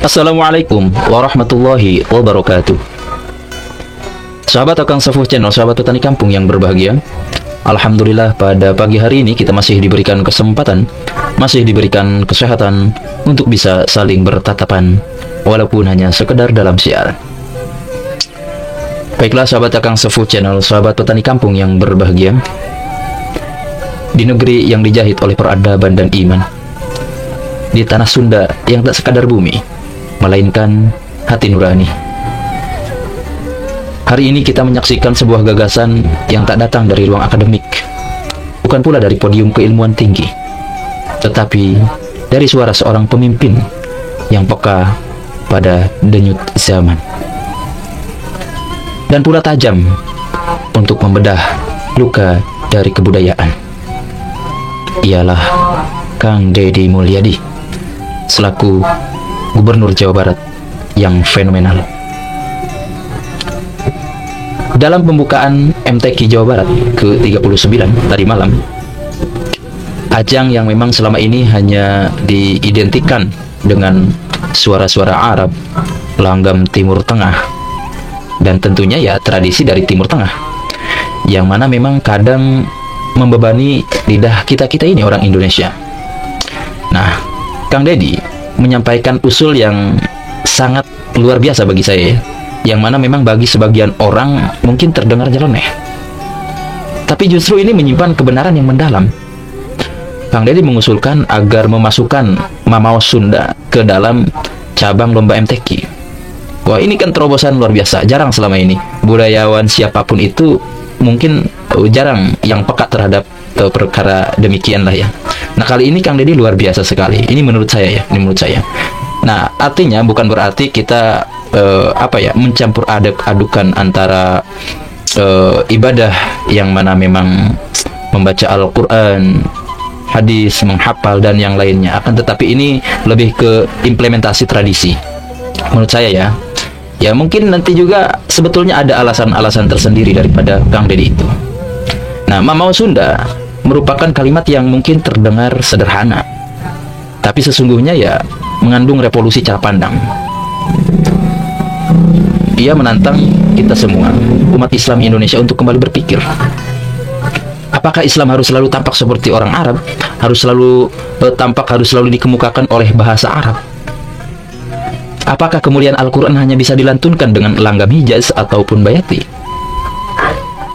Assalamualaikum warahmatullahi wabarakatuh. Sahabat Akang Safuh Channel, sahabat petani kampung yang berbahagia, alhamdulillah pada pagi hari ini kita masih diberikan kesempatan, masih diberikan kesehatan untuk bisa saling bertatapan walaupun hanya sekedar dalam siaran. Baiklah sahabat Akang Safuh Channel, sahabat petani kampung yang berbahagia, di negeri yang dijahit oleh peradaban dan iman, di tanah Sunda yang tak sekadar bumi melainkan hati nurani. Hari ini kita menyaksikan sebuah gagasan yang tak datang dari ruang akademik, bukan pula dari podium keilmuan tinggi, tetapi dari suara seorang pemimpin yang peka pada denyut zaman dan pula tajam untuk membedah luka dari kebudayaan. Ialah Kang Deddy Mulyadi selaku Gubernur Jawa Barat yang fenomenal. Dalam pembukaan MTQ Jawa Barat ke-39 tadi malam, ajang yang memang selama ini hanya diidentikan dengan suara-suara Arab, langgam Timur Tengah, dan tentunya ya tradisi dari Timur Tengah, yang mana memang kadang membebani lidah kita-kita ini orang Indonesia. Nah, Kang Deddy menyampaikan usul yang sangat luar biasa bagi saya, yang mana memang bagi sebagian orang mungkin terdengar nyeleneh, tapi justru ini menyimpan kebenaran yang mendalam. Kang Deddy mengusulkan agar memasukkan Mamaos Sunda ke dalam cabang lomba MTQ. Wah, ini kan terobosan luar biasa, jarang selama ini budayawan siapapun itu mungkin jarang yang peka terhadap perkara demikian lah ya. Nah, kali ini Kang Deddy luar biasa sekali. Ini menurut saya ya, ini menurut saya. Nah, artinya bukan berarti kita mencampur adukan antara ibadah yang mana memang membaca Al-Quran, hadis, menghafal dan yang lainnya. Akan tetapi ini lebih ke implementasi tradisi. Menurut saya ya. Ya mungkin nanti juga sebetulnya ada alasan-alasan tersendiri daripada Kang Deddy itu. Nah, Mamaos Sunda merupakan kalimat yang mungkin terdengar sederhana, tapi sesungguhnya ya mengandung revolusi cara pandang. Ia menantang kita semua, umat Islam Indonesia, untuk kembali berpikir. Apakah Islam harus selalu tampak seperti orang Arab? Harus selalu dikemukakan oleh bahasa Arab? Apakah kemuliaan Al-Quran hanya bisa dilantunkan dengan langgam Hijaz ataupun Bayati?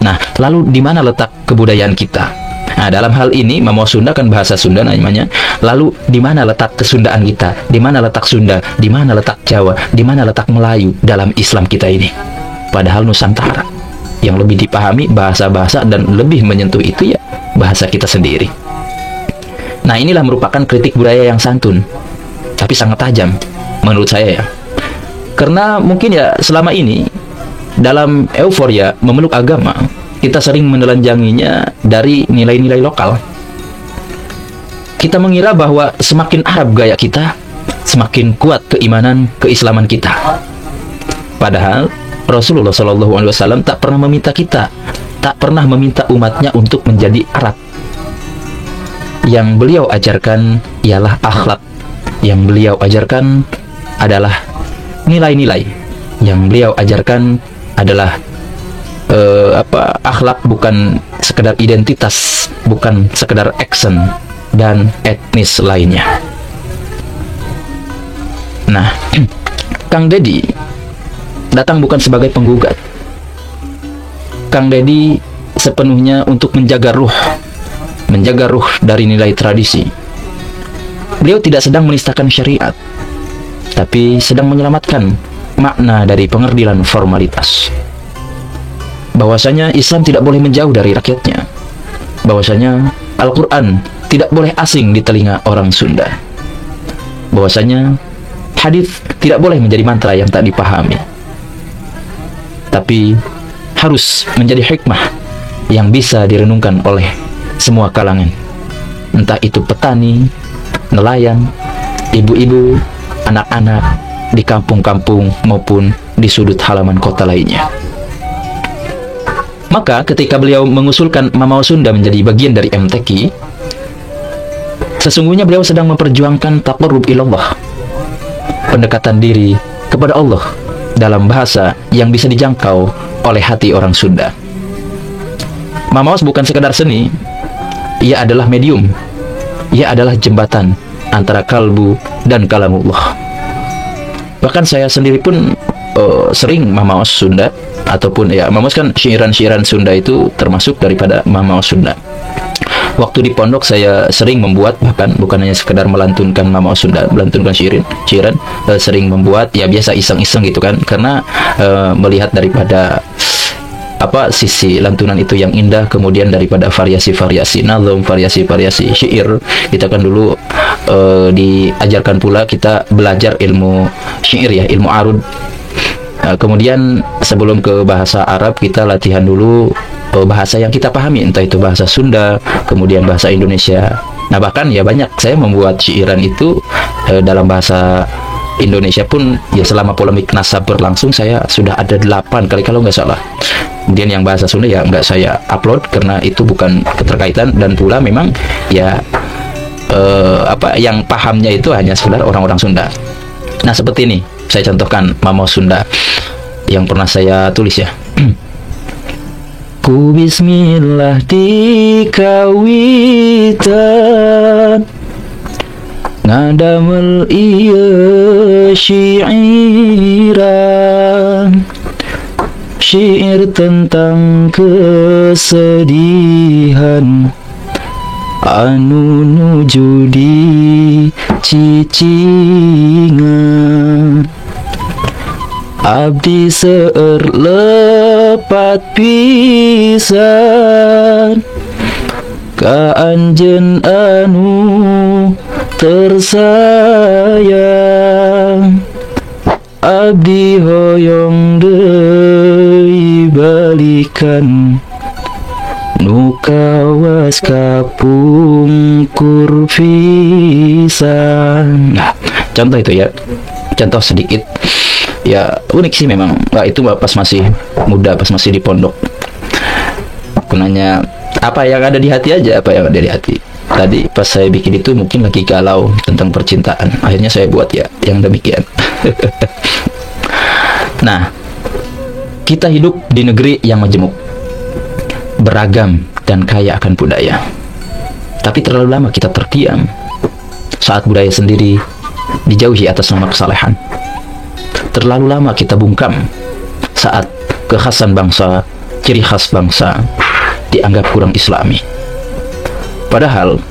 Nah, lalu di mana letak kebudayaan kita? Nah, dalam hal ini Mamaos Sunda kan bahasa Sunda namanya. Lalu di mana letak kesundaan kita? Di mana letak Sunda? Di mana letak Jawa? Di mana letak Melayu dalam Islam kita ini? Padahal Nusantara yang lebih dipahami bahasa-bahasa dan lebih menyentuh itu ya bahasa kita sendiri. Nah, inilah merupakan kritik budaya yang santun, tapi sangat tajam menurut saya ya. Karena mungkin ya selama ini dalam euforia memeluk agama, kita sering menelanjanginya dari nilai-nilai lokal. Kita mengira bahwa semakin Arab gaya kita, semakin kuat keimanan keislaman kita. Padahal Rasulullah SAW tak pernah meminta umatnya untuk menjadi Arab. Yang beliau ajarkan ialah akhlak. Yang beliau ajarkan adalah nilai-nilai. Yang beliau ajarkan adalah akhlak, bukan sekedar identitas, bukan sekedar action dan etnis lainnya. Nah, Kang Deddy datang bukan sebagai penggugat. Kang Deddy sepenuhnya untuk menjaga ruh dari nilai tradisi. Beliau tidak sedang menistakan syariat, tapi sedang menyelamatkan makna dari pengerdilan formalitas. Bahwasanya Islam tidak boleh menjauh dari rakyatnya. Bahwasanya Al-Quran tidak boleh asing di telinga orang Sunda. Bahwasanya hadis tidak boleh menjadi mantra yang tak dipahami, tapi harus menjadi hikmah yang bisa direnungkan oleh semua kalangan, entah itu petani, nelayan, ibu-ibu, anak-anak di kampung-kampung maupun di sudut halaman kota lainnya. Maka ketika beliau mengusulkan Mamaos Sunda menjadi bagian dari MTQ, sesungguhnya beliau sedang memperjuangkan taqarrub ilallah, pendekatan diri kepada Allah dalam bahasa yang bisa dijangkau oleh hati orang Sunda. Mamaos bukan sekedar seni, ia adalah medium, ia adalah jembatan antara kalbu dan kalamullah. Bahkan saya sendiri pun sering mamaos Sunda, ataupun ya mamaos kan syairan-syairan Sunda itu termasuk daripada mamaos Sunda. Waktu di pondok saya sering membuat, bahkan bukan hanya sekedar melantunkan mamaos Sunda, melantunkan syairan, sering membuat ya biasa iseng-iseng gitu kan, karena melihat daripada sisi lantunan itu yang indah, kemudian daripada variasi-variasi nazam, variasi-variasi syair. Kita kan dulu diajarkan pula, kita belajar ilmu syair ya, ilmu arud. Kemudian sebelum ke bahasa Arab kita latihan dulu bahasa yang kita pahami, entah itu bahasa Sunda, kemudian bahasa Indonesia. Nah bahkan ya banyak saya membuat syairan itu dalam bahasa Indonesia pun ya, selama polemik nasab berlangsung saya sudah ada 8 kali kalau nggak salah. Kemudian yang bahasa Sunda ya nggak saya upload karena itu bukan keterkaitan, dan pula memang ya yang pahamnya itu hanya sekedar orang-orang Sunda. Nah seperti ini saya contohkan mamaos Sunda yang pernah saya tulis ya. Ku bismillah di kawitan ngadamel iya syairan, syair tentang kesedihan anu nuju di cicingan. Abdi seueur lepat pisan ka anjeun anu tersayang. Abdi hoyong deui balikan nu kawas kapungkur pisan. Nah, contoh itu ya, contoh sedikit ya, unik sih memang. Wah, itu pas masih muda, pas masih di pondok. Aku nanya apa yang ada di hati aja, apa yang ada di hati. Tadi pas saya bikin itu mungkin lagi galau tentang percintaan, akhirnya saya buat ya yang demikian. Nah, kita hidup di negeri yang majemuk, beragam dan kaya akan budaya. Tapi terlalu lama kita terdiam saat budaya sendiri dijauhi atas nama kesalehan. Terlalu lama kita bungkam saat kekhasan bangsa, ciri khas bangsa dianggap kurang islami. Padahal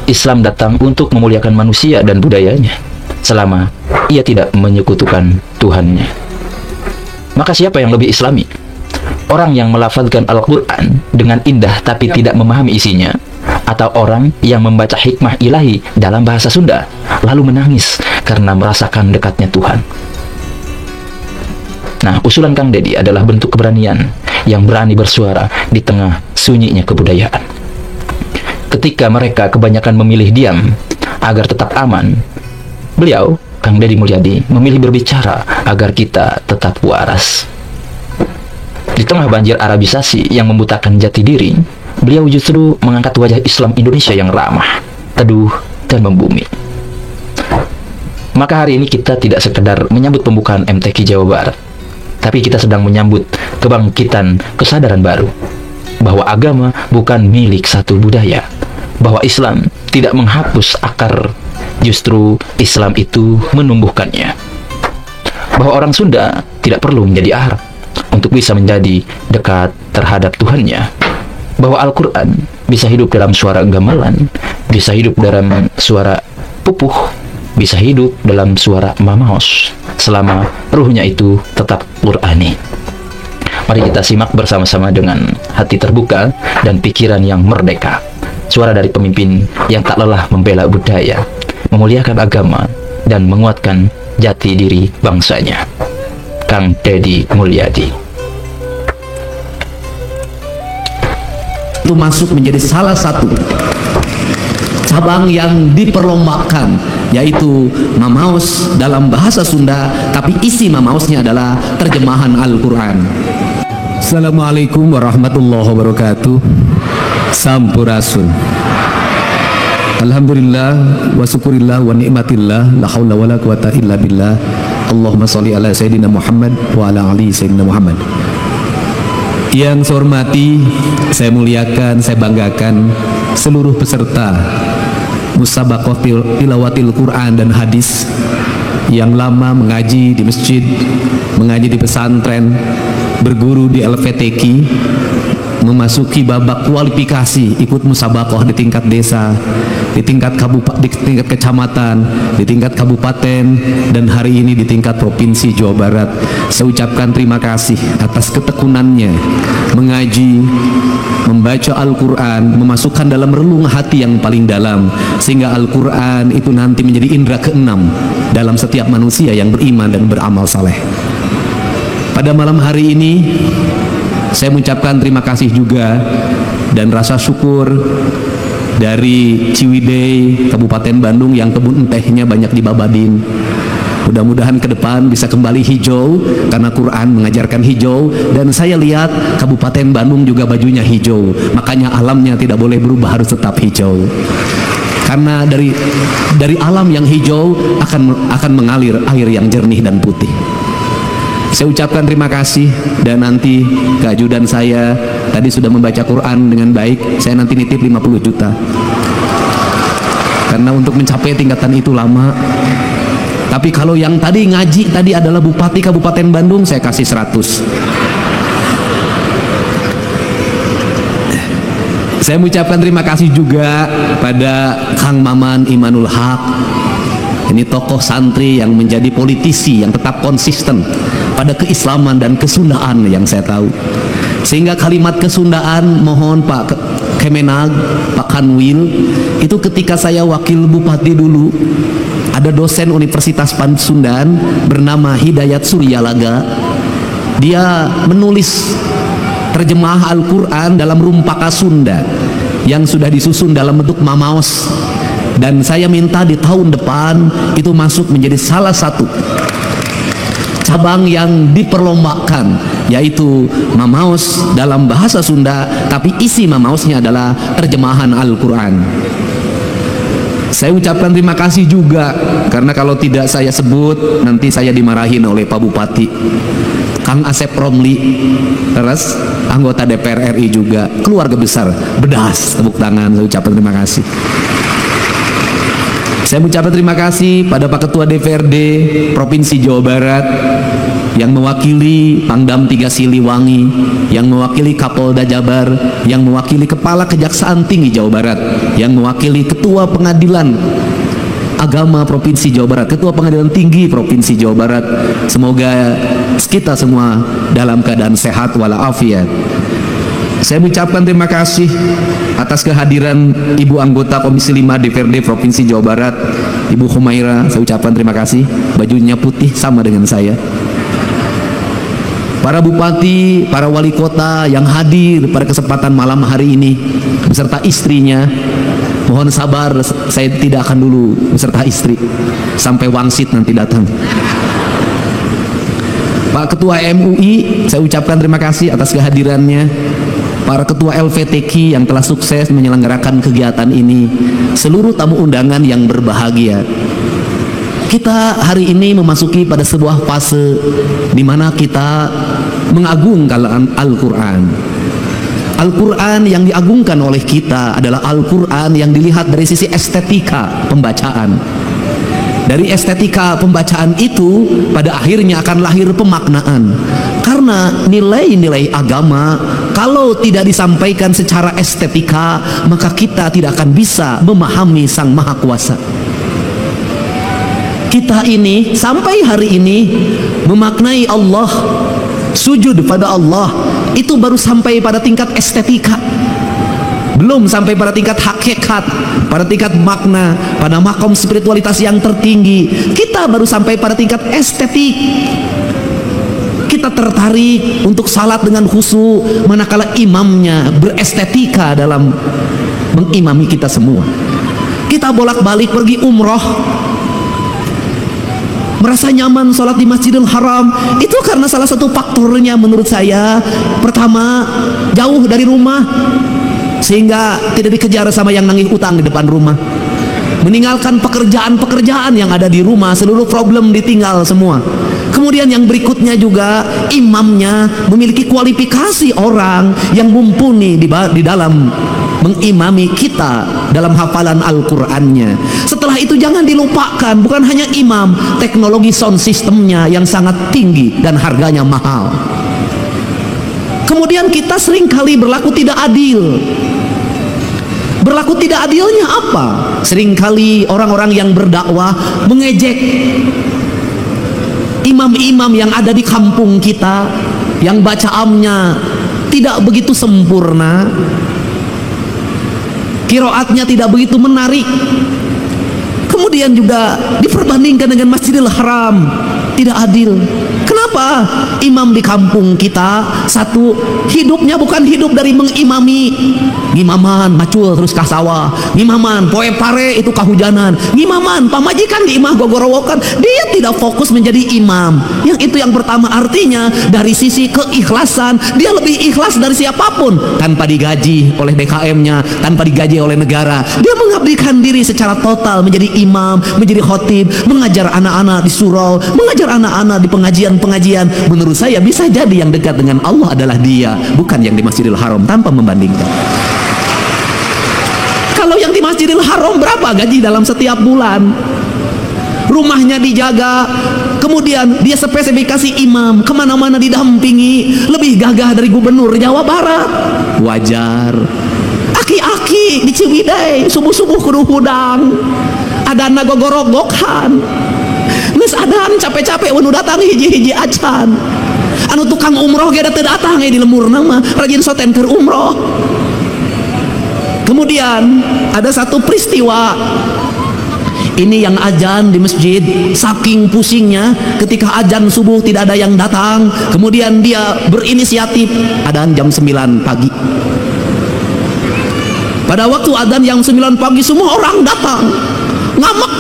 Islam datang untuk memuliakan manusia dan budayanya selama ia tidak menyekutukan Tuhannya. Maka siapa yang lebih islami? Orang yang melafazkan Al-Quran dengan indah tapi tidak memahami isinya, atau orang yang membaca hikmah ilahi dalam bahasa Sunda lalu menangis karena merasakan dekatnya Tuhan? Nah, usulan Kang Deddy adalah bentuk keberanian yang berani bersuara di tengah sunyinya kebudayaan. Ketika mereka kebanyakan memilih diam agar tetap aman, beliau, Kang Deddy Mulyadi, memilih berbicara agar kita tetap waras. Di tengah banjir Arabisasi yang membutakan jati diri, beliau justru mengangkat wajah Islam Indonesia yang ramah, teduh, dan membumi. Maka hari ini kita tidak sekedar menyambut pembukaan MTQ Jawa Barat, tapi kita sedang menyambut kebangkitan kesadaran baru bahwa agama bukan milik satu budaya, bahwa Islam tidak menghapus akar, justru Islam itu menumbuhkannya, bahwa orang Sunda tidak perlu menjadi Arab untuk bisa menjadi dekat terhadap Tuhannya, bahwa Al-Quran bisa hidup dalam suara gamelan, bisa hidup dalam suara pupuh, bisa hidup dalam suara mamaos, selama ruhnya itu tetap Qur'ani. Mari kita simak bersama-sama dengan hati terbuka dan pikiran yang merdeka, suara dari pemimpin yang tak lelah membela budaya, memuliakan agama, dan menguatkan jati diri bangsanya. Kang Deddy Mulyadi. Itu masuk menjadi salah satu cabang yang diperlombakan, yaitu mamaos dalam bahasa Sunda, tapi isi mamaosnya adalah terjemahan Al-Quran. Assalamualaikum warahmatullahi wabarakatuh. Sampurasun. Alhamdulillah wa syukurillah wa ni'matillah la haula wala quwata illa billah. Allahumma sholli ala sayyidina Muhammad wa ala ali sayyidina Muhammad. Yang saya hormati, saya muliakan, saya banggakan seluruh peserta musabaqah tilawatil Quran dan hadis yang lama mengaji di masjid, mengaji di pesantren, berguru di LVTQ, memasuki babak kualifikasi ikut musabaqah di tingkat desa, di tingkat kabupaten, di tingkat kecamatan, di tingkat kabupaten, dan hari ini di tingkat provinsi Jawa Barat. Saya ucapkan terima kasih atas ketekunannya mengaji, membaca Al-Quran, memasukkan dalam relung hati yang paling dalam, sehingga Al-Quran itu nanti menjadi indera keenam dalam setiap manusia yang beriman dan beramal saleh. Pada malam hari ini saya mengucapkan terima kasih juga dan rasa syukur dari Ciwidey, Kabupaten Bandung yang kebun tehnya banyak dibabadin. Mudah-mudahan ke depan bisa kembali hijau karena Quran mengajarkan hijau, dan saya lihat Kabupaten Bandung juga bajunya hijau. Makanya alamnya tidak boleh berubah, harus tetap hijau. Karena dari alam yang hijau akan mengalir air yang jernih dan putih. Saya ucapkan terima kasih, dan nanti keajudan saya tadi sudah membaca Quran dengan baik. Saya nanti nitip 50 juta. Karena untuk mencapai tingkatan itu lama. Tapi kalau yang tadi ngaji tadi adalah Bupati Kabupaten Bandung, saya kasih 100. Saya mengucapkan terima kasih juga pada Kang Maman Imanul Haq. Ini tokoh santri yang menjadi politisi yang tetap konsisten pada keislaman dan kesundaan yang saya tahu. Sehingga kalimat kesundaan mohon Pak Kemenag, Pak Kanwil, itu ketika saya wakil bupati dulu, ada dosen Universitas Pasundan bernama Hidayat Suryalaga. Dia menulis terjemah Al-Quran dalam rumpaka Sunda yang sudah disusun dalam bentuk mamaos. Dan saya minta di tahun depan itu masuk menjadi salah satu cabang yang diperlombakan, yaitu mamaos dalam bahasa Sunda, tapi isi mamaosnya adalah terjemahan Al-Quran. Saya ucapkan terima kasih juga, karena kalau tidak saya sebut nanti saya dimarahin oleh Pak Bupati. Kang Asep Romli, terus anggota DPR RI juga, keluarga besar Bedas, tepuk tangan. Saya ucapkan terima kasih. Saya mengucapkan terima kasih pada Pak Ketua DPRD Provinsi Jawa Barat yang mewakili Pangdam 3 Siliwangi, yang mewakili Kapolda Jabar, yang mewakili Kepala Kejaksaan Tinggi Jawa Barat, yang mewakili Ketua Pengadilan Agama Provinsi Jawa Barat, Ketua Pengadilan Tinggi Provinsi Jawa Barat. Semoga kita semua dalam keadaan sehat walafiat. Saya mengucapkan terima kasih atas kehadiran Ibu anggota Komisi 5 DPRD Provinsi Jawa Barat, Ibu Humaira. Saya ucapkan terima kasih, bajunya putih sama dengan saya. Para bupati, para wali kota yang hadir pada kesempatan malam hari ini beserta istrinya, mohon sabar, saya tidak akan dulu beserta istri sampai wangsit nanti datang. Pak Ketua MUI, saya ucapkan terima kasih atas kehadirannya. Para ketua LVTQ yang telah sukses menyelenggarakan kegiatan ini, seluruh tamu undangan yang berbahagia. Kita hari ini memasuki pada sebuah fase di mana kita mengagungkan Al-Quran. Al-Quran yang diagungkan oleh kita adalah Al-Quran yang dilihat dari sisi estetika pembacaan. Dari estetika pembacaan itu pada akhirnya akan lahir pemaknaan. Karena nilai-nilai agama kalau tidak disampaikan secara estetika, maka kita tidak akan bisa memahami Sang Maha Kuasa. Kita ini sampai hari ini memaknai Allah, sujud pada Allah, itu baru sampai pada tingkat estetika, belum sampai pada tingkat hakikat, pada tingkat makna, pada makom spiritualitas yang tertinggi. Kita baru sampai pada tingkat estetik. Kita tertarik untuk salat dengan khusyuk manakala imamnya berestetika dalam mengimami kita semua. Kita bolak-balik pergi umroh, merasa nyaman sholat di Masjidil Haram, itu karena salah satu faktornya menurut saya, pertama jauh dari rumah sehingga tidak dikejar sama yang nagih utang di depan rumah. meninggalkan pekerjaan-pekerjaan yang ada di rumah, seluruh problem ditinggal semua. Kemudian yang berikutnya juga, imamnya memiliki kualifikasi orang yang mumpuni di dalam mengimami kita dalam hafalan Al-Qur'annya. Setelah itu jangan dilupakan, bukan hanya imam, teknologi sound systemnya yang sangat tinggi dan harganya mahal. Kemudian kita seringkali berlaku tidak adil. Berlaku tidak adilnya apa? Seringkali orang-orang yang berdakwah mengejek imam-imam yang ada di kampung kita, yang bacaannya tidak begitu sempurna, qiraatnya tidak begitu menarik. Kemudian juga diperbandingkan dengan Masjidil Haram, tidak adil. Kenapa? Imam di kampung kita, satu, hidupnya bukan hidup dari mengimami. Ngimaman macul terus kah sawah, ngimaman poe pare itu kahujanan, ngimaman pamajikan di imah gogorowokan. Dia tidak fokus menjadi imam. Yang itu yang pertama, artinya dari sisi keikhlasan dia lebih ikhlas dari siapapun, tanpa digaji oleh DKM-nya, tanpa digaji oleh negara. Dia mengabdikan diri secara total menjadi imam, menjadi khotib, mengajar anak-anak di surau, mengajar anak-anak di pengajian-pengajian. Menurut saya bisa jadi yang dekat dengan Allah adalah dia, bukan yang di Masjidil Haram, tanpa membandingkan. Kalau yang di Masjidil Haram berapa gaji dalam setiap bulan? Rumahnya dijaga, kemudian dia spesifikasi imam, kemana-mana didampingi, lebih gagah dari gubernur Jawa Barat. Wajar. Aki-aki di Ciwidey subuh-subuh kudu hudang, adana gogorogokan, geus adan capek-capek anu datang hiji-hiji acan. Anu tukang umroh ge datang di lemur nama rajin soten keur umroh. Kemudian ada satu peristiwa, ini yang azan di masjid, saking pusingnya ketika azan subuh tidak ada yang datang, kemudian dia berinisiatif azan jam 9 pagi. Pada waktu azan jam 9 pagi semua orang datang, ngamek.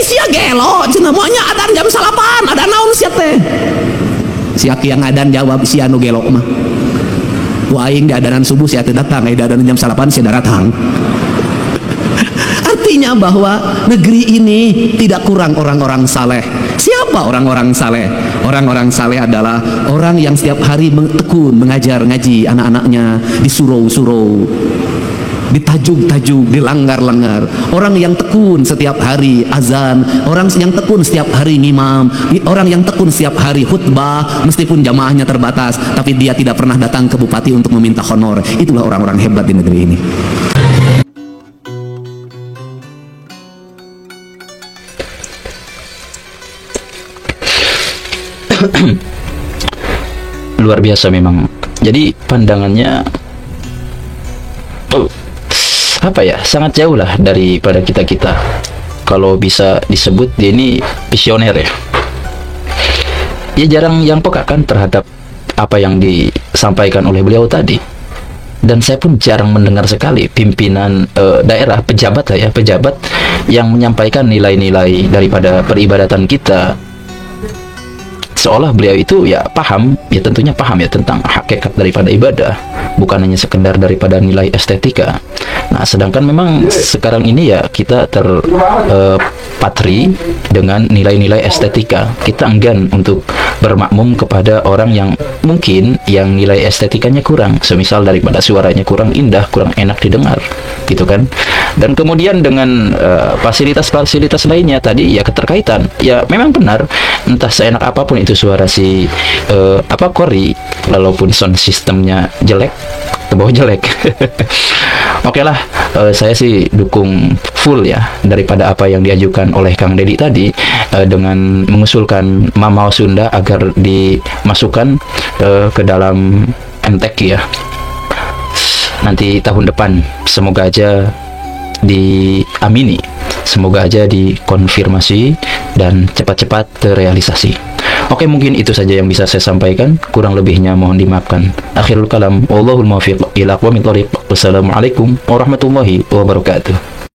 Sia gelo, cenah moanya azan jam 8, ada naon sia teh? Si aki yang adan jawab, sia nu gelo mah. Ku aing di adanan subuh sia teh datang, di adanan jam 8 sia datang. Artinya bahwa negeri ini tidak kurang orang-orang saleh. Siapa orang-orang saleh? Orang-orang saleh adalah orang yang setiap hari tekun mengajar ngaji anak-anaknya di surau-surau, ditajuk-tajuk, dilanggar-langgar. Orang yang tekun setiap hari azan, orang yang tekun setiap hari ngimam, orang yang tekun setiap hari khutbah, meskipun jamaahnya terbatas, tapi dia tidak pernah datang ke bupati untuk meminta honor. Itulah orang-orang hebat di negeri ini. Luar biasa memang. Jadi pandangannya apa ya, sangat jauh lah daripada kita. Kalau bisa disebut dia ini visioner ya. Dia jarang yang peka kan terhadap apa yang disampaikan oleh beliau tadi. Dan saya pun jarang mendengar sekali pimpinan daerah, pejabat yang menyampaikan nilai-nilai daripada peribadatan kita. Seolah beliau itu ya paham, ya tentunya paham ya tentang hakikat daripada ibadah, bukan hanya sekedar daripada nilai estetika. Nah, sedangkan memang sekarang ini ya kita terpatri dengan nilai-nilai estetika. Kita enggan untuk bermakmum kepada orang yang mungkin yang nilai estetikanya kurang, semisal daripada suaranya kurang indah, kurang enak didengar, gitu kan. Dan kemudian dengan fasilitas-fasilitas lainnya tadi ya keterkaitan. Ya memang benar, entah seenak apapun itu suara si kori, walaupun sound sistemnya jelek, tebau jelek. Oke lah, saya sih dukung full ya daripada apa yang diajukan oleh Kang Dedi tadi, dengan mengusulkan Mamao Sunda agar dimasukkan ke dalam MTQ ya nanti tahun depan. Semoga aja diamini, semoga aja dikonfirmasi dan cepat-cepat terrealisasi. Oke, mungkin itu saja yang bisa saya sampaikan. Kurang lebihnya mohon dimaafkan. Akhirul kalam, wallahul muwaffiq ila aqwamit thoriq. Wassalamualaikum warahmatullahi wabarakatuh.